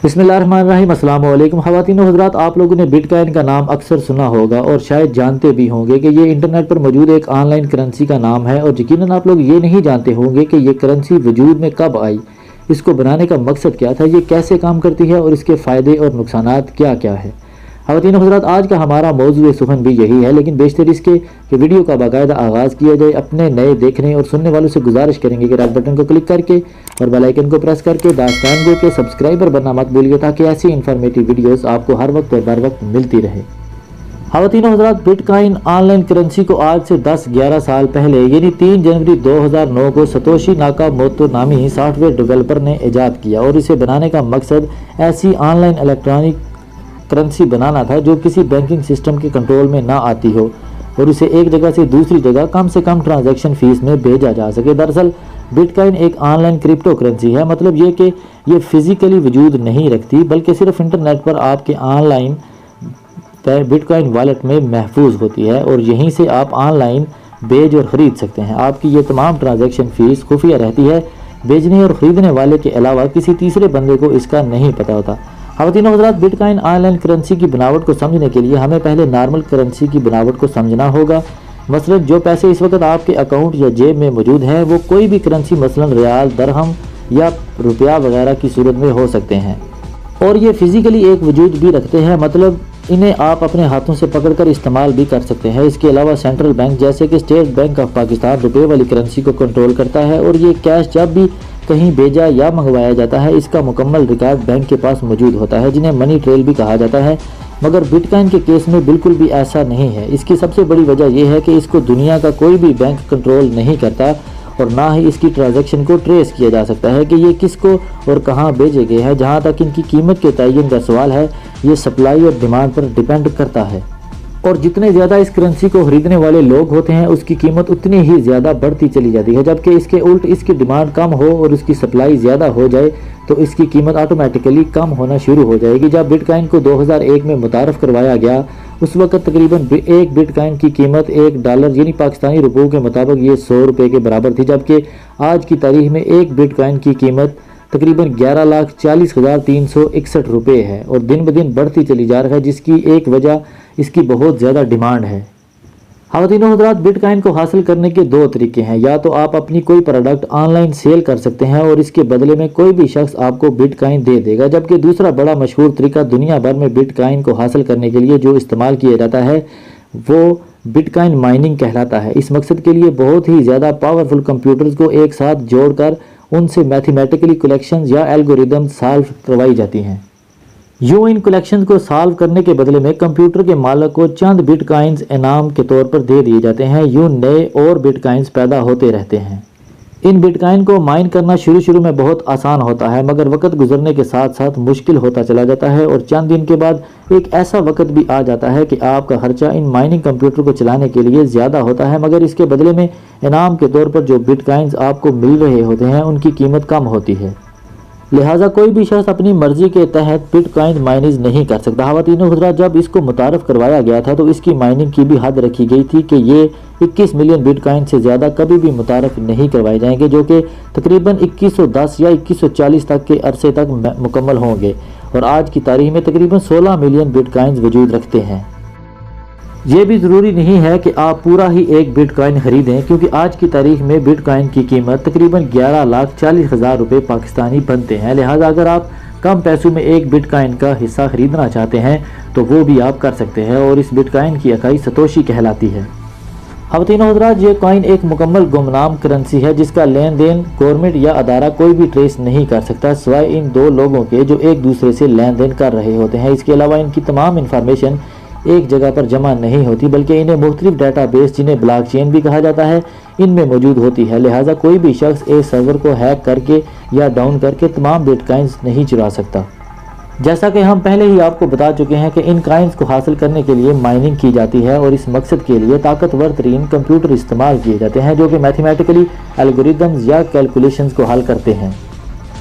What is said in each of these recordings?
बिस्मिल्लाहिर्रहमानिर्रहीम। अस्सलाम वालेकुम ख़वातीन और हज़रात, आप लोगों ने बिटकॉइन का नाम अक्सर सुना होगा और शायद जानते भी होंगे कि ये इंटरनेट पर मौजूद एक ऑनलाइन करेंसी का नाम है। और यकीनन आप लोग ये नहीं जानते होंगे कि ये करेंसी वजूद में कब आई, इसको बनाने का मकसद क्या था, ये कैसे काम करती है और इसके फ़ायदे और नुकसानात क्या क्या है। ख़वातीन और हज़रात, आज का हमारा मौज़ूए सुख़न भी यही है, लेकिन बेशतर इसके कि वीडियो का बाकायदा आगाज़ किया जाए। अपने नए देखने और सुनने वालों से गुजारिश करेंगे कि रेड बटन को क्लिक करके और बेल आइकन को प्रेस करके दास्तान गो के सब्सक्राइबर बनना मत भूलिए, ताकि ऐसी इन्फॉर्मेटिव वीडियोस आपको हर वक्त और बर वक्त मिलती रहे। ख़वातीन और हज़रात, बिटकॉइन ऑनलाइन करेंसी को आज से 10-11 साल पहले यानी 3 जनवरी 2009 को सतोशी नाकामोटो नामी सॉफ्टवेयर डेवलपर ने ईजाद किया। और इसे बनाने का मकसद ऐसी ऑनलाइन इलेक्ट्रॉनिक करेंसी बनाना था जो किसी बैंकिंग सिस्टम के कंट्रोल में ना आती हो और उसे एक जगह से दूसरी जगह कम से कम ट्रांजैक्शन फीस में भेजा जा सके। दरअसल बिटकॉइन एक ऑनलाइन क्रिप्टो करेंसी है, मतलब ये कि ये फिजिकली वजूद नहीं रखती, बल्कि सिर्फ इंटरनेट पर आपके ऑनलाइन बिटकॉइन वॉलेट में महफूज होती है और यहीं से आप ऑनलाइन बेच और ख़रीद सकते हैं। आपकी ये तमाम ट्रांजैक्शन फीस खुफिया रहती है, बेचने और ख़रीदने वाले के अलावा किसी तीसरे बंदे को इसका नहीं पता होता। ख़वातीन और हज़रात, बिटकॉइन ऑनलाइन करेंसी की बनावट को समझने के लिए हमें पहले नॉर्मल करेंसी की बनावट को समझना होगा। मसलन जो पैसे इस वक्त आपके अकाउंट या जेब में मौजूद हैं वो कोई भी करेंसी मसलन रियाल, दरहम या रुपया वगैरह की सूरत में हो सकते हैं और ये फिज़िकली एक वजूद भी रखते हैं, मतलब इन्हें आप अपने हाथों से पकड़कर इस्तेमाल भी कर सकते हैं। इसके अलावा सेंट्रल बैंक जैसे कि स्टेट बैंक ऑफ पाकिस्तान रुपये वाली करेंसी को कंट्रोल करता है और ये कैश जब भी कहीं भेजा या मंगवाया जाता है इसका मुकम्मल रिकॉर्ड बैंक के पास मौजूद होता है, जिन्हें मनी ट्रेल भी कहा जाता है। मगर बिटकॉइन के केस में बिल्कुल भी ऐसा नहीं है। इसकी सबसे बड़ी वजह यह है कि इसको दुनिया का कोई भी बैंक कंट्रोल नहीं करता और ना ही इसकी ट्रांजैक्शन को ट्रेस किया जा सकता है कि ये किसको और कहाँ भेजे गए हैं। जहाँ तक इनकी कीमत के तयन का सवाल है, ये सप्लाई और डिमांड पर डिपेंड करता है और जितने ज़्यादा इस करेंसी को खरीदने वाले लोग होते हैं उसकी कीमत उतनी ही ज़्यादा बढ़ती चली जाती है, जबकि इसके उल्ट इसकी डिमांड कम हो और उसकी सप्लाई ज़्यादा हो जाए तो इसकी कीमत ऑटोमेटिकली कम होना शुरू हो जाएगी। जब बिटकॉइन को 2001 में मुतारफ़ करवाया गया उस वक्त तकरीबन एक बिटकॉइन की कीमत $1 यानी पाकिस्तानी रुपयों के मुताबिक ये 100 रुपये के बराबर थी, जबकि आज की तारीख में एक बिटकॉइन की कीमत तकरीबन 11,40,361 रुपये है और दिन ब दिन बढ़ती चली जा रही है, जिसकी एक वजह इसकी बहुत ज़्यादा डिमांड है। ख़वातीन और हज़रात, बिटकॉइन को हासिल करने के 2 तरीके हैं। या तो आप अपनी कोई प्रोडक्ट ऑनलाइन सेल कर सकते हैं और इसके बदले में कोई भी शख्स आपको बिटकॉइन दे देगा, जबकि दूसरा बड़ा मशहूर तरीका दुनिया भर में बिटकॉइन को हासिल करने के लिए जो इस्तेमाल किया जाता है वो बिटकॉइन माइनिंग कहलाता है। इस मकसद के लिए बहुत ही ज़्यादा पावरफुल कंप्यूटर्स को एक साथ जोड़कर उनसे मैथमेटिकली कलेक्शंस या एल्गोरिदम सॉल्व करवाई जाती हैं। यूँ इन कलेक्शंस को सॉल्व करने के बदले में कंप्यूटर के मालिक को चंद बिटकॉइंस इनाम के तौर पर दे दिए जाते हैं। यूँ नए और बिटकॉइंस पैदा होते रहते हैं। इन बिटकॉइन को माइन करना शुरू में बहुत आसान होता है, मगर वक्त गुजरने के साथ साथ मुश्किल होता चला जाता है और चंद दिन के बाद एक ऐसा वक्त भी आ जाता है कि आपका खर्चा इन माइनिंग कंप्यूटर को चलाने के लिए ज़्यादा होता है, मगर इसके बदले में इनाम के तौर पर जो बिटकॉइंस आपको मिल रहे होते हैं उनकी कीमत कम होती है। लिहाजा कोई भी शख्स अपनी मर्जी के तहत बिटकॉइन माइनिंग नहीं कर सकता। ख़वातीन और हज़रात, जब इसको मुतारफ़ करवाया गया था तो इसकी माइनिंग की भी हद रखी गई थी कि ये 21 मिलियन बिटकॉइन से ज़्यादा कभी भी मुतारफ़ नहीं करवाए जाएंगे, जो कि तकरीबन 2110 या 2140 तक के अरसे तक मुकम्मल होंगे और आज की तारीख में तकरीबन 16 मिलियन बिटकॉइन वजूद रखते हैं। ये भी ज़रूरी नहीं है कि आप पूरा ही एक बिटकॉइन खरीदें, क्योंकि आज की तारीख में बिटकॉइन की कीमत तकरीबन 11,40,000 रुपये पाकिस्तानी बनते हैं। लिहाजा अगर आप कम पैसों में एक बिटकॉइन का हिस्सा खरीदना चाहते हैं तो वो भी आप कर सकते हैं और इस बिटकॉइन की इकाई सतोशी कहलाती है। ख़वातीन और हज़रात, ये कॉइन एक मुकम्मल गुमनाम करेंसी है जिसका लेन देन गवर्नमेंट या अदारा कोई भी ट्रेस नहीं कर सकता, सिवाय इन 2 लोगों के जो एक दूसरे से लेन देन कर रहे होते हैं। इसके अलावा इनकी तमाम इंफॉर्मेशन एक जगह पर जमा नहीं होती, बल्कि इन्हें मुख्तलिफ डाटाबेस जिन्हें ब्लॉकचेन भी कहा जाता है इनमें मौजूद होती है। लिहाजा कोई भी शख्स एक सर्वर को हैक करके या डाउन करके तमाम बिटकॉइंस नहीं चुरा सकता। जैसा कि हम पहले ही आपको बता चुके हैं कि इन कॉइन्स को हासिल करने के लिए माइनिंग की जाती है और इस मकसद के लिए ताकतवर तरीन कंप्यूटर इस्तेमाल किए जाते हैं जो कि मैथमेटिकली एल्गोरिदम्स या कैलकुलेशंस को हल करते हैं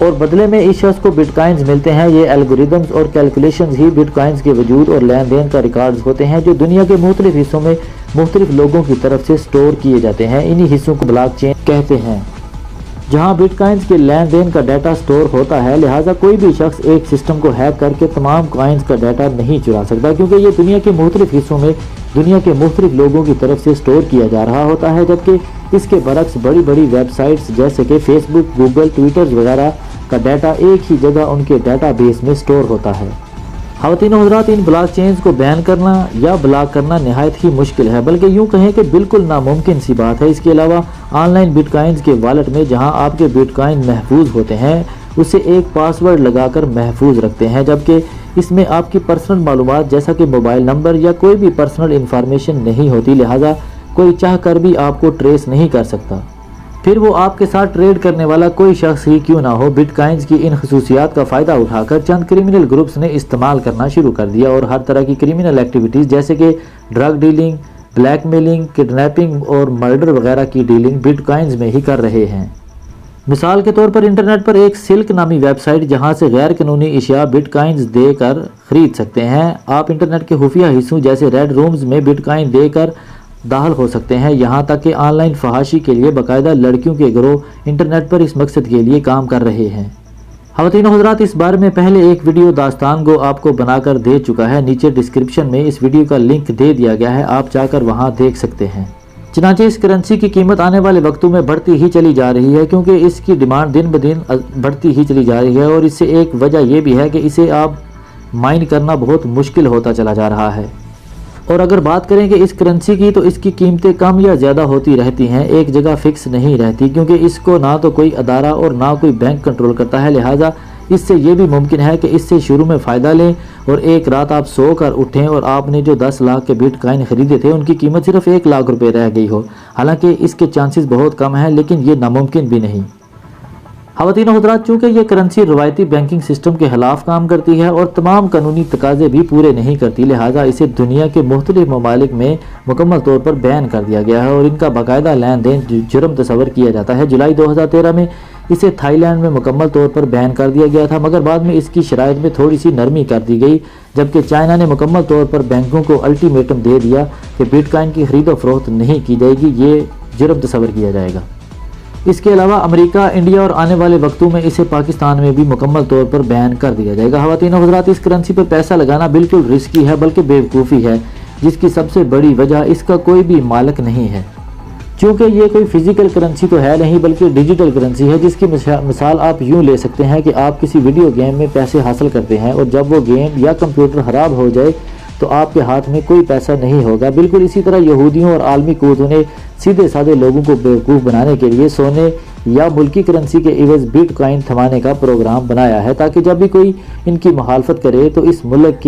और बदले में इस शख्स को बिटकॉइंस मिलते हैं। ये एल्गोरिदम्स और कैलकुलेशंस ही बिटकॉइंस के वजूद और लेन देन का रिकॉर्ड्स होते हैं जो दुनिया के मुख्तलिफ हिस्सों में मुख्तलिफ लोगों की तरफ से स्टोर किए जाते हैं। इन्हीं हिस्सों को ब्लॉकचेन कहते हैं। जहां बिटकॉइंस के लेन देन का डाटा स्टोर होता है, लिहाजा कोई भी शख्स एक सिस्टम को हैक करके तमाम कॉइन्स का डाटा नहीं चुरा सकता, क्योंकि ये दुनिया के मुख्तलिफ हिस्सों में दुनिया के मुख्तलिफ लोगों की तरफ से स्टोर किया जा रहा होता है, जबकि इसके बरक्स बड़ी बड़ी वेबसाइट्स जैसे कि फेसबुक, गूगल, ट्विटर वगैरह का डाटा एक ही जगह उनके डाटा बेस में स्टोर होता है। ख़वातीन व हज़रात, इन ब्लॉक चेन्स को बैन करना या ब्लॉक करना नहायत ही मुश्किल है, बल्कि यूँ कहें कि बिल्कुल नामुमकिन सी बात है। इसके अलावा ऑनलाइन बिटकॉइंस के वॉलेट में जहां आपके बिटकॉइन महफूज होते हैं, उसे एक पासवर्ड लगाकर महफूज रखते हैं, जबकि इसमें आपकी पर्सनल मालूमात जैसा कि मोबाइल नंबर या कोई भी पर्सनल इंफॉर्मेशन नहीं होती, लिहाजा कोई चाह कर भी आपको ट्रेस नहीं कर सकता। फिर वो आपके साथ ट्रेड करने वाला कोई शख्स ही क्यों ना हो, बिटकॉइंस की इन खसूसियात का फ़ायदा उठाकर चंद क्रिमिनल ग्रुप्स ने इस्तेमाल करना शुरू कर दिया और हर तरह की क्रिमिनल एक्टिविटीज़ जैसे कि ड्रग डीलिंग, ब्लैकमेलिंग, किडनैपिंग और मर्डर वगैरह की डीलिंग बिटकॉइंस में ही कर रहे हैं। मिसाल के तौर पर इंटरनेट पर एक सिल्क नामी वेबसाइट जहां से गैर कानूनी अशिया बिटकॉइंस देकर ख़रीद सकते हैं। आप इंटरनेट के खुफिया हिस्सों जैसे रेड रूम्स में बिटकॉइन देकर दाखिल हो सकते हैं। यहाँ तक कि ऑनलाइन फहाशी के लिए बाकायदा लड़कियों के गिरोह इंटरनेट पर इस मकसद के लिए काम कर रहे हैं। ख़वातीन व हज़रात, इस बारे में पहले एक वीडियो दास्तान गो आपको बनाकर दे चुका है, नीचे डिस्क्रिप्शन में इस वीडियो का लिंक दे दिया गया है, आप जाकर वहाँ देख सकते हैं। चनांचे इस करेंसी की कीमत आने वाले वक्तों में बढ़ती ही चली जा रही है, क्योंकि इसकी डिमांड दिन ब दिन बढ़ती ही चली जा रही है और इससे एक वजह यह भी है कि इसे अब माइन करना बहुत मुश्किल होता चला जा रहा है। और अगर बात करें कि इस करेंसी की, तो इसकी कीमतें कम या ज़्यादा होती रहती हैं, एक जगह फिक्स नहीं रहती, क्योंकि इसको ना तो कोई अदारा और ना कोई बैंक कंट्रोल करता है। लिहाजा इससे ये भी मुमकिन है कि इससे शुरू में फ़ायदा लें और एक रात आप सो कर उठें और आपने जो 10 लाख के बिटकॉइन ख़रीदे थे उनकी कीमत सिर्फ 1 लाख रुपए रह गई हो। हालांकि इसके चांसेस बहुत कम हैं, लेकिन ये नामुमकिन भी नहीं। ख़वातीन व हज़रात, चूँकि ये करेंसी रवायती बैंकिंग सिस्टम के ख़िलाफ़ काम करती है और तमाम कानूनी तकाज़े भी पूरे नहीं करती, लिहाजा इसे दुनिया के मुख्तलिफ ममालिक में मुकम्मल तौर पर बैन कर दिया गया है और इनका बाकायदा लेन देन जुर्म तस्वर किया जाता है। जुलाई 2013 में इसे थाईलैंड में मुकम्मल तौर पर बैन कर दिया गया था, मगर बाद में इसकी शराइत में थोड़ी सी नरमी कर दी गई, जबकि चाइना ने मुकम्मल तौर पर बैंकों को अल्टीमेटम दे दिया कि बिटकॉइन की खरीदो फरोख्त नहीं की जाएगी, ये जुर्म तस्वर किया जाएगा। इसके अलावा अमेरिका, इंडिया और आने वाले वक्तों में इसे पाकिस्तान में भी मुकम्मल तौर पर बैन कर दिया जाएगा। ख़वातीन व हज़रात, इस करेंसी पर पैसा लगाना बिल्कुल रिस्की है, बल्कि बेवकूफ़ी है, जिसकी सबसे बड़ी वजह इसका कोई भी मालिक नहीं है। चूँकि ये कोई फिजिकल करेंसी तो है नहीं, बल्कि डिजिटल करेंसी है, जिसकी मिसाल आप यूँ ले सकते हैं कि आप किसी वीडियो गेम में पैसे हासिल करते हैं और जब वो गेम या कंप्यूटर ख़राब हो जाए तो आपके हाथ में कोई पैसा नहीं होगा। बिल्कुल इसी तरह यहूदियों और आलमी कुव्वतों ने सीधे साधे लोगों को बेवकूफ़ बनाने के लिए सोने या मुल्की करेंसी के इवज़ बिटकॉइन थमाने का प्रोग्राम बनाया है, ताकि जब भी कोई इनकी मुखालफत करे तो इस मुल्क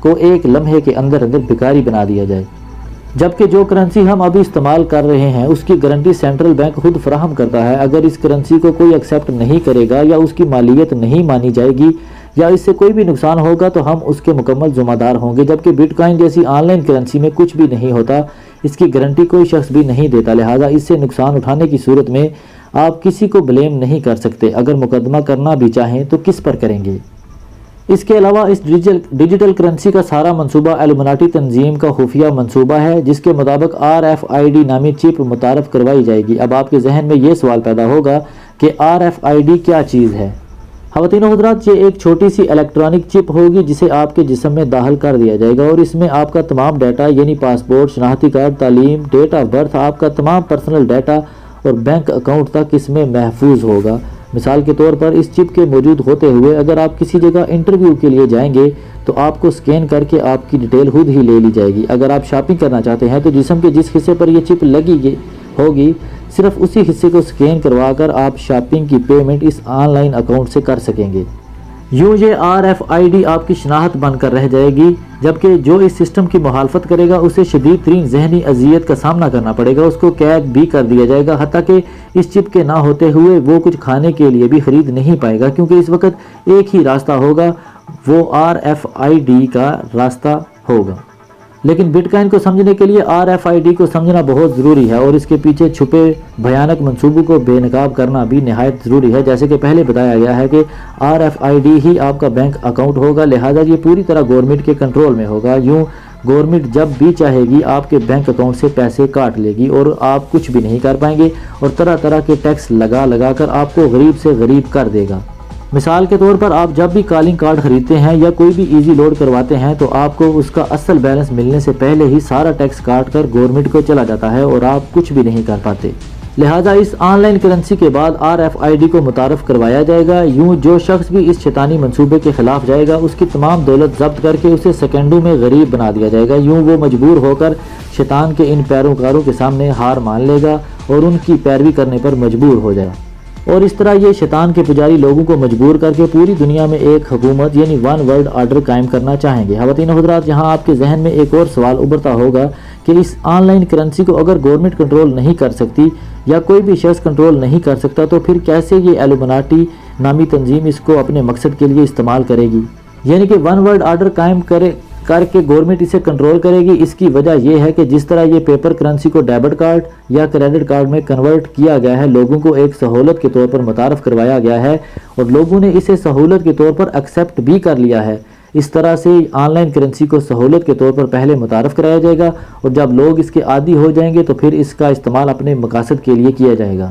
को एक लम्हे के अंदर अंदर भिखारी बना दिया जाए। जबकि जो करेंसी हम अभी इस्तेमाल कर रहे हैं उसकी गारंटी सेंट्रल बैंक खुद फराहम करता है। अगर इस करेंसी को कोई एक्सेप्ट नहीं करेगा या उसकी मालियत नहीं मानी जाएगी या इससे कोई भी नुकसान होगा तो हम उसके मुकम्मल ज़िम्मेदार होंगे। जबकि बिटकॉइन जैसी ऑनलाइन करेंसी में कुछ भी नहीं होता, इसकी गारंटी कोई शख्स भी नहीं देता, लिहाजा इससे नुकसान उठाने की सूरत में आप किसी को ब्लेम नहीं कर सकते। अगर मुकदमा करना भी चाहें तो किस पर करेंगे? इसके अलावा इस डिजिटल करेंसी का सारा मंसूबा इल्यूमिनाटी तंजीम का खुफिया मंसूबा है, जिसके मुताबिक RFID नामी चिप मुतारफ़ करवाई जाएगी। अब आपके जहन में ये सवाल पैदा होगा कि RFID क्या चीज़ है? ख़वातीन व हज़रात, ये एक छोटी सी इलेक्ट्रॉनिक चिप होगी जिसे आपके जिस्म में दाखिल कर दिया जाएगा और इसमें आपका तमाम डाटा यानी पासपोर्ट, शनाख्ती कार्ड, तालीम, डेट ऑफ बर्थ, आपका तमाम पर्सनल डाटा और बैंक अकाउंट तक इसमें महफूज होगा। मिसाल के तौर पर इस चिप के मौजूद होते हुए अगर आप किसी जगह इंटरव्यू के लिए जाएंगे तो आपको स्कैन करके आपकी डिटेल खुद ही ले ली जाएगी। अगर आप शॉपिंग करना चाहते हैं तो जिस्म के जिस हिस्से पर यह चिप लगी होगी सिर्फ उसी हिस्से को स्कैन करवाकर आप शॉपिंग की पेमेंट इस ऑनलाइन अकाउंट से कर सकेंगे। यूँ ये RFID आपकी शनाख्त बनकर रह जाएगी, जबकि जो इस सिस्टम की मुखालफत करेगा उसे शदीद तरीन जहनी अजियत का सामना करना पड़ेगा, उसको कैद भी कर दिया जाएगा, हत्ता कि इस चिप के ना होते हुए वो कुछ खाने के लिए भी खरीद नहीं पाएगा, क्योंकि इस वक्त एक ही रास्ता होगा, वो RFID का रास्ता होगा। लेकिन बिटकॉइन को समझने के लिए RFID को समझना बहुत ज़रूरी है और इसके पीछे छुपे भयानक मंसूबों को बेनकाब करना भी नहायत ज़रूरी है। जैसे कि पहले बताया गया है कि RFID ही आपका बैंक अकाउंट होगा, लिहाजा ये पूरी तरह गवर्नमेंट के कंट्रोल में होगा। यूँ گورنمنٹ جب بھی چاہے گی آپ کے بینک اکاؤنٹ سے پیسے کاٹ لے گی اور آپ کچھ بھی نہیں کر پائیں گے، اور طرح طرح کے ٹیکس لگا کر آپ کو غریب سے غریب کر دے گا۔ مثال کے طور پر آپ جب بھی کالنگ کارڈ خریدتے ہیں یا کوئی بھی ایزی لوڈ کرواتے ہیں تو آپ کو اس کا اصل بیلنس ملنے سے پہلے ہی سارا ٹیکس کاٹ کر گورنمنٹ کو چلا جاتا ہے اور آپ کچھ بھی نہیں کر پاتے۔ لہٰذا اس آن لائن کرنسی کے بعد RFID کو متعارف کروایا جائے گا۔ یوں جو شخص بھی اس شیطانی منصوبے کے خلاف جائے گا اس کی تمام دولت ضبط کر کے اسے سیکنڈوں میں غریب بنا دیا جائے گا۔ یوں وہ مجبور ہو کر شیطان کے ان پیروکاروں کے سامنے ہار مان لے گا اور ان کی پیروی کرنے پر مجبور ہو جائے گا، اور اس طرح یہ شیطان کے پجاری لوگوں کو مجبور کر کے پوری دنیا میں ایک حکومت یعنی ون ورلڈ آرڈر قائم کرنا چاہیں گے۔ خواتین و حضرات، یہاں آپ کے ذہن میں ایک اور سوال ابھرتا ہوگا کہ اس آن لائن کرنسی کو اگر گورنمنٹ کنٹرول نہیں کر سکتی یا کوئی بھی شخص کنٹرول نہیں کر سکتا تو پھر کیسے یہ ایلومناٹی نامی تنظیم اس کو اپنے مقصد کے لیے استعمال کرے گی، یعنی کہ ون ورلڈ آرڈر قائم کر کے گورنمنٹ اسے کنٹرول کرے گی۔ اس کی وجہ یہ ہے کہ جس طرح یہ پیپر کرنسی کو ڈیبٹ کارڈ یا کریڈٹ کارڈ میں کنورٹ کیا گیا ہے، لوگوں کو ایک سہولت کے طور پر متعارف کروایا گیا ہے اور لوگوں نے اسے سہولت کے طور پر ایکسیپٹ بھی کر لیا ہے، اس طرح سے آن لائن کرنسی کو سہولت کے طور پر پہلے متعارف کرایا جائے گا اور جب لوگ اس کے عادی ہو جائیں گے تو پھر اس کا استعمال اپنے مقاصد کے لیے کیا جائے گا۔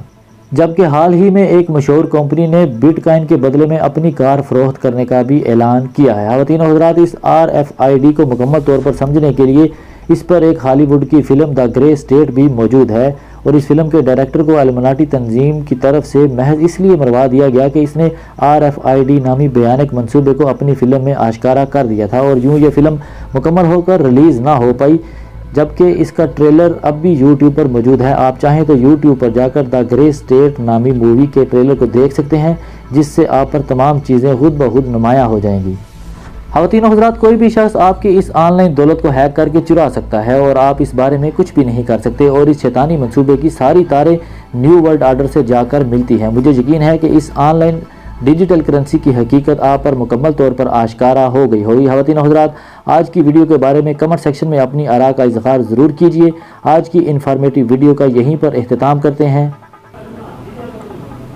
جبکہ حال ہی میں ایک مشہور کمپنی نے بٹ کوائن کے بدلے میں اپنی کار فروخت کرنے کا بھی اعلان کیا ہے۔ خواتین و حضرات، اس RFID کو مکمل طور پر سمجھنے کے لیے اس پر ایک ہالی ووڈ کی فلم دا گرے اسٹیٹ بھی موجود ہے، اور اس فلم کے ڈائریکٹر کو ایلومناٹی تنظیم کی طرف سے محض اس لیے مروا دیا گیا کہ اس نے RFID نامی بھیانک منصوبے کو اپنی فلم میں آشکارا کر دیا تھا، اور یوں یہ فلم مکمل ہو کر ریلیز نہ ہو پائی، جبکہ اس کا ٹریلر اب بھی YouTube پر موجود ہے۔ آپ چاہیں تو YouTube پر جا کر دا گرے اسٹیٹ نامی مووی کے ٹریلر کو دیکھ سکتے ہیں، جس سے آپ پر تمام چیزیں خود بخود نمایاں ہو جائیں گی۔ خواتین و حضرات، کوئی بھی شخص آپ کی اس آن لائن دولت کو ہیک کر کے چرا سکتا ہے اور آپ اس بارے میں کچھ بھی نہیں کر سکتے، اور اس شیطانی منصوبے کی ساری تاریں نیو ورلڈ آرڈر سے جا کر ملتی ہیں۔ مجھے یقین ہے کہ اس آن لائن ڈیجیٹل کرنسی کی حقیقت آپ پر مکمل طور پر آشکارا ہو گئی ہوگی۔ خواتین و حضرات، آج کی ویڈیو کے بارے میں کمنٹ سیکشن میں اپنی آراء کا اظہار ضرور کیجیے۔ آج کی انفارمیٹیو ویڈیو کا یہیں پر اختتام کرتے ہیں۔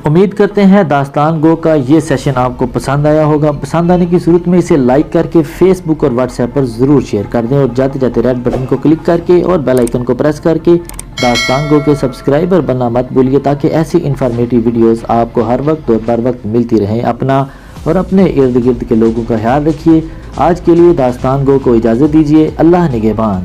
امید کرتے ہیں داستان گو کا یہ سیشن آپ کو پسند آیا ہوگا۔ پسند آنے کی صورت میں اسے لائک کر کے فیس بک اور واٹس ایپ پر ضرور شیئر کر دیں، اور جاتے جاتے ریڈ بٹن کو کلک کر کے اور بیل آئیکن کو پریس کر کے داستان گو کے سبسکرائبر بننا مت بھولیے، تاکہ ایسی انفارمیٹیو ویڈیوز آپ کو ہر وقت اور بر وقت ملتی رہیں۔ اپنا اور اپنے ارد گرد کے لوگوں کا خیال رکھیے۔ آج کے لیے داستان گو کو اجازت دیجیے۔ اللہ نگہبان۔